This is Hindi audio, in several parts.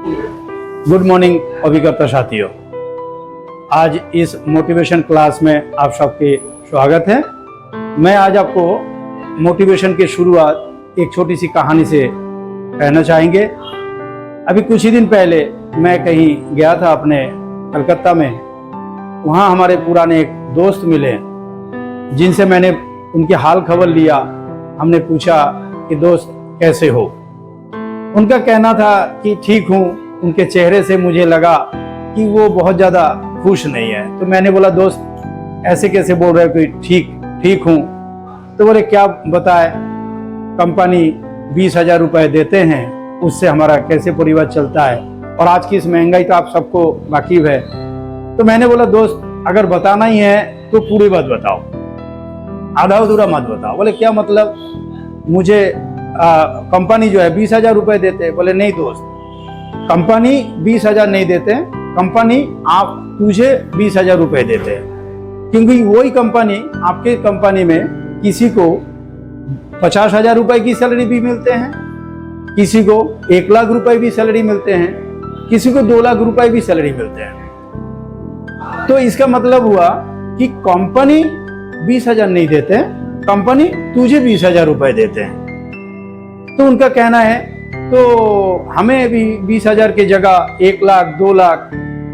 गुड मॉर्निंग अभिकर्ता साथियों। आज इस मोटिवेशन क्लास में आप सबके स्वागत है। मैं आज आपको मोटिवेशन की शुरुआत एक छोटी सी कहानी से कहना चाहेंगे। अभी कुछ ही दिन पहले मैं कहीं गया था अपने कलकत्ता में। वहाँ हमारे पुराने एक दोस्त मिले जिनसे मैंने उनके हाल खबर लिया। हमने पूछा कि दोस्त कैसे हो। उनका कहना था कि ठीक हूँ। उनके चेहरे से मुझे लगा कि वो बहुत ज़्यादा खुश नहीं है। तो मैंने बोला दोस्त ऐसे कैसे बोल रहे हो कि ठीक हूँ। तो बोले क्या बताए, कंपनी 20,000 रुपये देते हैं, उससे हमारा कैसे परिवार चलता है, और आज की इस महंगाई तो आप सबको वाकिफ है। तो मैंने बोला दोस्त अगर बताना ही है तो पूरी बात बताओ, आधा अधूरा मत बताओ। बोले क्या मतलब, मुझे कंपनी जो है 20,000 रुपये देते हैं। बोले नहीं दोस्त, कंपनी 20,000 नहीं देते, कंपनी आप तुझे 20,000 रुपये देते हैं। क्योंकि वही कंपनी, आपके कंपनी में किसी को 50,000 रुपये की सैलरी भी मिलते हैं, किसी को 1 लाख रुपए भी सैलरी मिलते हैं, किसी को 2 लाख रुपए भी सैलरी मिलते हैं। तो इसका मतलब हुआ कि कंपनी 20,000 नहीं देते, कंपनी तुझे 20,000 रुपये देते हैं। तो उनका कहना है तो हमें भी 20,000 की जगह 1 लाख 2 लाख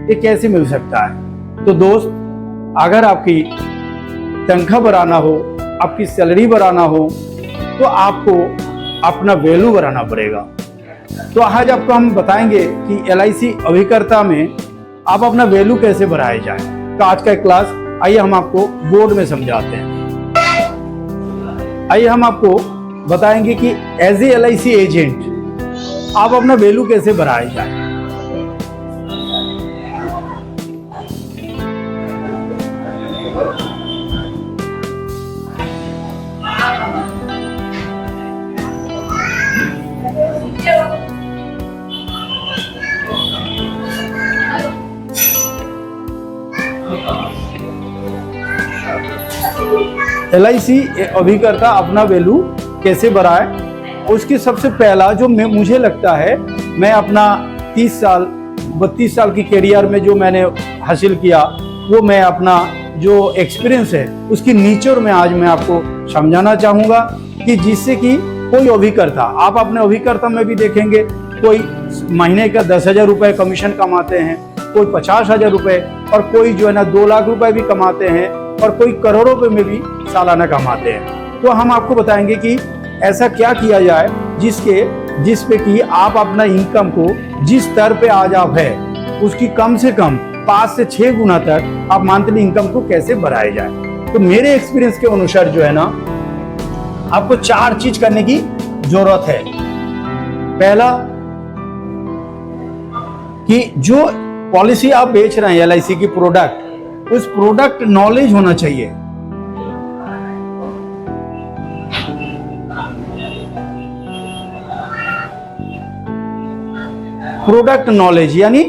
ये कैसे मिल सकता है। तो दोस्त अगर आपकी तनख्वाह बढ़ाना हो, आपकी सैलरी बढ़ाना हो, तो आपको अपना वैल्यू बढ़ाना पड़ेगा। तो आज आपको हम बताएंगे कि LIC अभिकर्ता में आप अपना वैल्यू कैसे बढ़ाया जाए। तो आज का क्लास आइए हम आपको बोर्ड में समझाते हैं। आइए हम आपको बताएंगे कि एज ए LIC एजेंट आप अपना वैल्यू कैसे बढ़ाया जाए। LIC अभिकर्ता अपना वैल्यू कैसे बढ़ाए, उसकी सबसे पहला जो मुझे लगता है, मैं अपना 32 साल की करियर में जो मैंने हासिल किया, वो मैं अपना जो एक्सपीरियंस है उसकी नीचोड़ में आज मैं आपको समझाना चाहूँगा कि जिससे कि कोई अभिकर्ता, आप अपने अभिकर्ता में भी देखेंगे कोई महीने का 10,000 रुपये कमीशन कमाते हैं, कोई 50,000 रुपये, और कोई जो है ना 2 लाख रुपए भी कमाते हैं, और कोई करोड़ों रुपए में भी सालाना कमाते हैं। तो हम आपको बताएंगे कि ऐसा क्या किया जाए जिस पे कि आप अपना इनकम को जिस स्तर पे आज आप है उसकी कम से कम 5 से 6 गुना तक आप मंथली इनकम को कैसे बढ़ाया जाए। तो मेरे एक्सपीरियंस के अनुसार जो है ना, आपको 4 चीज करने की जरूरत है। पहला कि जो पॉलिसी आप बेच रहे हैं LIC की प्रोडक्ट, उस प्रोडक्ट नॉलेज होना चाहिए। प्रोडक्ट नॉलेज यानी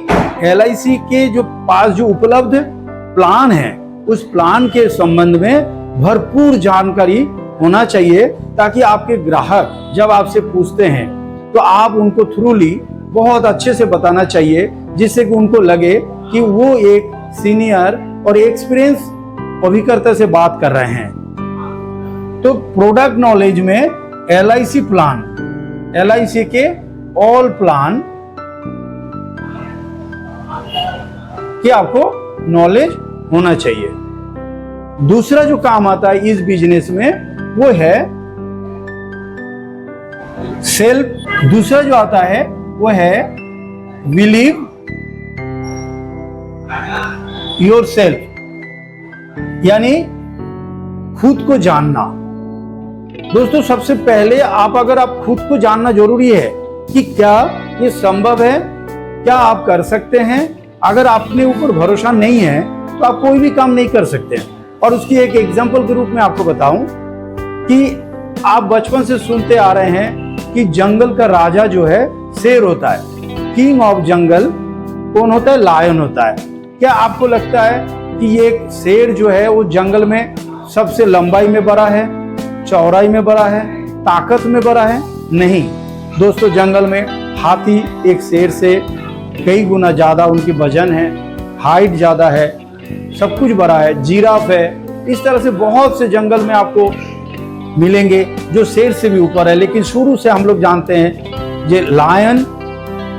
LIC के जो पास जो उपलब्ध प्लान है, उस प्लान के संबंध में भरपूर जानकारी होना चाहिए, ताकि आपके ग्राहक जब आपसे पूछते हैं तो आप उनको थ्रूली बहुत अच्छे से बताना चाहिए, जिससे कि उनको लगे कि वो एक सीनियर और एक्सपीरियंस अभिकर्ता से बात कर रहे हैं। तो प्रोडक्ट नॉलेज में LIC प्लान, LIC के ऑल प्लान कि आपको नॉलेज होना चाहिए। दूसरा जो काम आता है इस बिजनेस में वो है सेल्फ। दूसरा जो आता है वो है बिलीव योर सेल्फ, यानी खुद को जानना। दोस्तों सबसे पहले अगर आप खुद को जानना जरूरी है कि क्या ये संभव है, क्या आप कर सकते हैं। अगर अपने ऊपर भरोसा नहीं है तो आप कोई भी काम नहीं कर सकते। और उसकी एक एग्जांपल के रूप में आपको बताऊं कि आप बचपन से सुनते आ रहे हैं कि जंगल का राजा जो है शेर होता है। किंग ऑफ जंगल कौन होता है? लायन होता है। क्या आपको लगता है कि ये शेर जो है वो जंगल में सबसे लंबाई में बड़ा है, चौड़ाई में बड़ा है, ताकत में बड़ा है? नहीं दोस्तों, जंगल में हाथी एक शेर से कई गुना ज़्यादा उनकी वजन है, हाइट ज़्यादा है, सब कुछ बड़ा है, जिराफ है। इस तरह से बहुत से जंगल में आपको मिलेंगे जो शेर से भी ऊपर है। लेकिन शुरू से हम लोग जानते हैं ये lion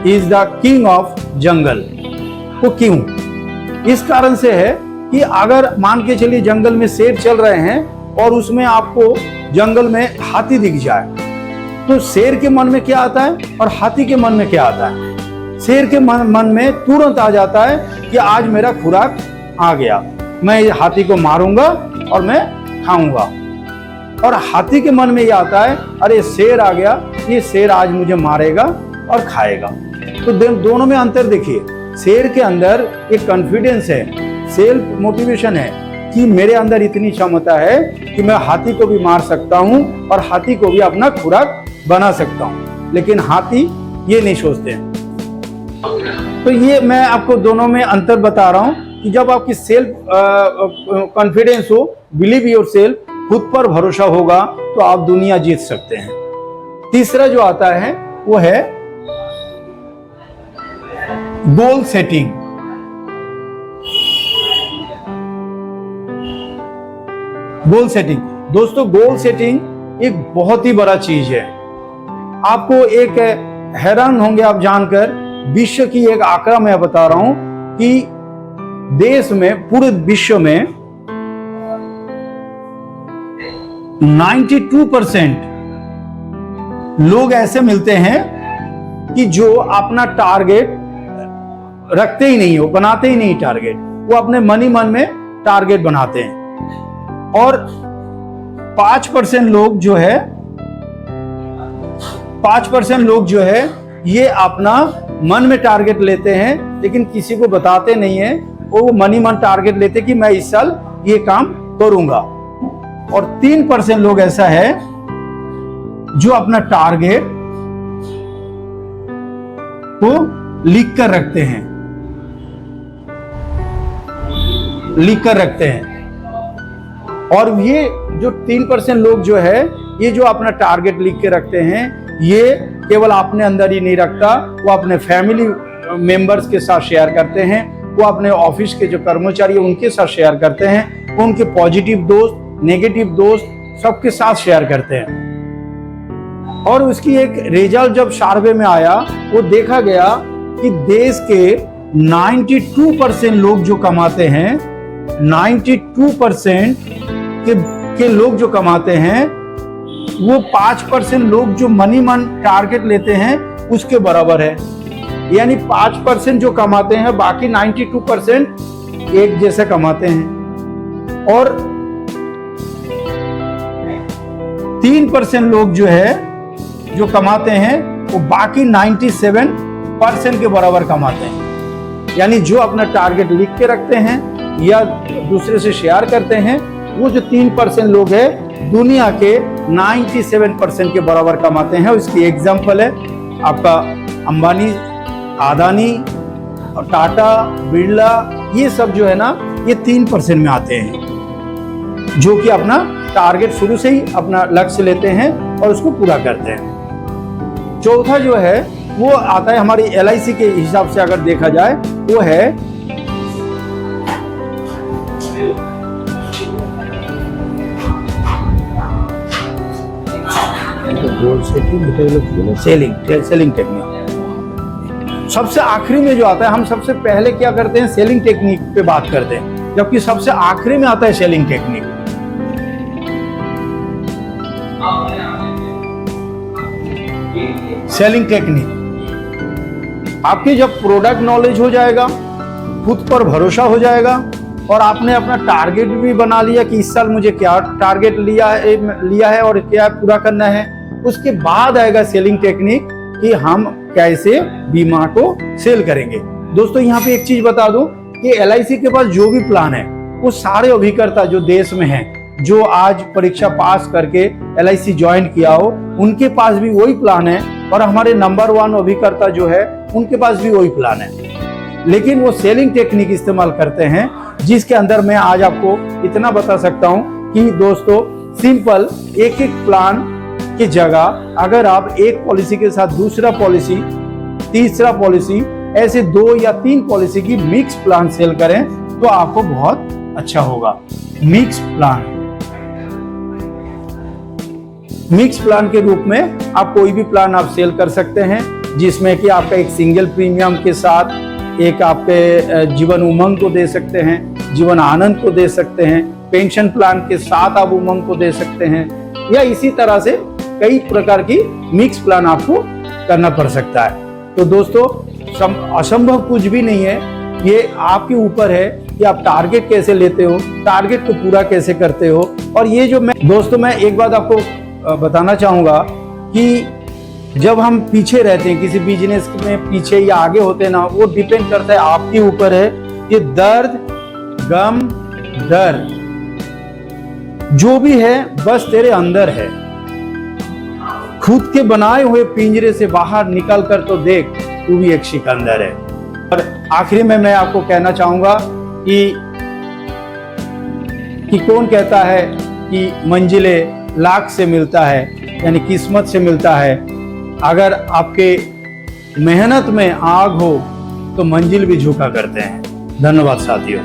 is the king of jungle. वो क्यों? इस कारण से है कि अगर मान के चलिए जंगल में शेर चल रहे हैं और उसमें आपको जंगल में हाथी दिख जाए, तो शेर के मन में क्या आता है और हाथी के मन में क्या आता है? शेर के मन में तुरंत आ जाता है कि आज मेरा खुराक आ गया, मैं हाथी को मारूंगा और मैं खाऊंगा। और हाथी के मन में ये आता है, अरे शेर आ गया, ये शेर आज मुझे मारेगा और खाएगा। तो दोनों में अंतर देखिए। शेर के अंदर एक कॉन्फिडेंस है, सेल्फ मोटिवेशन है कि मेरे अंदर इतनी क्षमता है कि मैं हाथी को भी मार सकता हूं और हाथी को भी अपना खुराक बना सकता हूं। लेकिन हाथी ये नहीं सोचते हैं। तो ये मैं आपको दोनों में अंतर बता रहा हूं कि जब आपकी सेल्फ कॉन्फिडेंस हो, बिलीव योर सेल्फ, खुद पर भरोसा होगा, तो आप दुनिया जीत सकते हैं। तीसरा जो आता है वो है गोल सेटिंग। गोल सेटिंग दोस्तों, गोल सेटिंग एक बहुत ही बड़ा चीज है। आपको एक हैरान होंगे आप जानकर, विश्व की एक आंकड़ा मैं बता रहा हूं कि देश में, पूरे विश्व में 92% लोग ऐसे मिलते हैं कि जो अपना टारगेट रखते ही नहीं हो, बनाते ही नहीं टारगेट, वो अपने मन ही मन में टारगेट बनाते हैं। और 5% लोग जो है 5% लोग जो है ये अपना मन में टारगेट लेते हैं, लेकिन किसी को बताते नहीं है। वो मन ही मन टारगेट लेते कि मैं इस साल ये काम करूंगा। और 3% लोग ऐसा है जो अपना टारगेट को लिख कर रखते हैं, और ये जो 3% लोग जो है, ये जो अपना टारगेट लिख के रखते हैं, ये केवल अपने अंदर ही नहीं रखता, वो अपने फैमिली मेंबर्स के साथ शेयर करते हैं, वो अपने ऑफिस के जो कर्मचारी हैं उनके साथ शेयर करते हैं, वो उनके पॉजिटिव दोस्त, नेगेटिव दोस्त सबके साथ शेयर करते हैं। और उसकी एक रिजल्ट जब सर्वे में आया, वो देखा गया कि देश के 92% लोग जो कमाते हैं, 92% के लोग जो कमाते हैं, वो 5% लोग जो मनी मन टारगेट लेते हैं उसके बराबर है। यानी 5% जो कमाते हैं, बाकी 92% एक जैसे कमाते हैं। और 3% लोग जो है जो कमाते हैं, वो बाकी 97% के बराबर कमाते हैं। यानी जो अपना टारगेट लिख के रखते हैं या दूसरे से शेयर करते हैं, वो जो 3% लोग हैं दुनिया के 97% के बराबर कमाते हैं। उसकी एग्जांपल है आपका अंबानी, अदानी और टाटा, बिरला, ये सब जो है ना, ये 3% में आते हैं, जो कि अपना टारगेट शुरू से ही अपना लक्ष्य लेते हैं और उसको पूरा करते हैं। चौथा जो है वो आता है हमारी LIC के हिसाब से अगर देखा जाए, वो है सेलिंग टेक्निक। सबसे आखिरी में जो आता है, हम सबसे पहले क्या करते हैं, सेलिंग टेक्निक पे बात करते हैं, जबकि सबसे आखिरी में आता है सेलिंग टेक्निक। सेलिंग टेक्निक आपकी जब प्रोडक्ट नॉलेज हो जाएगा, खुद पर भरोसा हो जाएगा, और आपने अपना टारगेट भी बना लिया कि इस साल मुझे क्या टारगेट लिया है और क्या पूरा करना है, उसके बाद आएगा सेलिंग टेक्निक कि हम कैसे बीमा को सेल करेंगे। दोस्तों यहाँ पे एक चीज बता दूं कि LIC के पास जो भी प्लान है, वो सारे अभिकर्ता जो देश में हैं, जो आज परीक्षा पास करके LIC ज्वाइन किया हो, उनके पास भी वही प्लान है, और हमारे नंबर 1 अभिकर्ता जो है उनके पास भी वही प्लान है। लेकिन वो सेलिंग टेक्निक इस्तेमाल करते हैं, जिसके अंदर मैं आज आपको इतना बता सकता हूं कि दोस्तों सिंपल एक प्लान की जगह अगर आप एक पॉलिसी के साथ दूसरा पॉलिसी, तीसरा पॉलिसी ऐसे 2 या 3 पॉलिसी की मिक्स प्लान सेल करें तो आपको बहुत अच्छा होगा। मिक्स प्लान के रूप में आप कोई भी प्लान आप सेल कर सकते हैं, जिसमें कि आपका एक सिंगल प्रीमियम के साथ एक आपके जीवन उमंग को दे सकते हैं, जीवन आनंद को दे सकते हैं, पेंशन प्लान के साथ आप उमंग को दे सकते हैं, या इसी तरह से कई प्रकार की मिक्स प्लान आपको करना पड़ सकता है। तो दोस्तों असंभव कुछ भी नहीं है, ये आपके ऊपर है कि आप टारगेट कैसे लेते हो, टारगेट को पूरा कैसे करते हो। और ये जो मैं एक बात आपको बताना चाहूंगा कि जब हम पीछे रहते हैं किसी बिजनेस में, पीछे या आगे होते हैं ना, वो डिपेंड करता है आपके ऊपर है। ये दर्द गम डर जो भी है बस तेरे अंदर है। खुद के बनाए हुए पिंजरे से बाहर निकल कर तो देख, तू भी एक सिकंदर है। और आखिरी में मैं आपको कहना चाहूंगा कि कौन कहता है कि मंजिलें लाख से मिलता है, यानी किस्मत से मिलता है। अगर आपके मेहनत में आग हो तो मंजिल भी झुका करते हैं। धन्यवाद साथियों।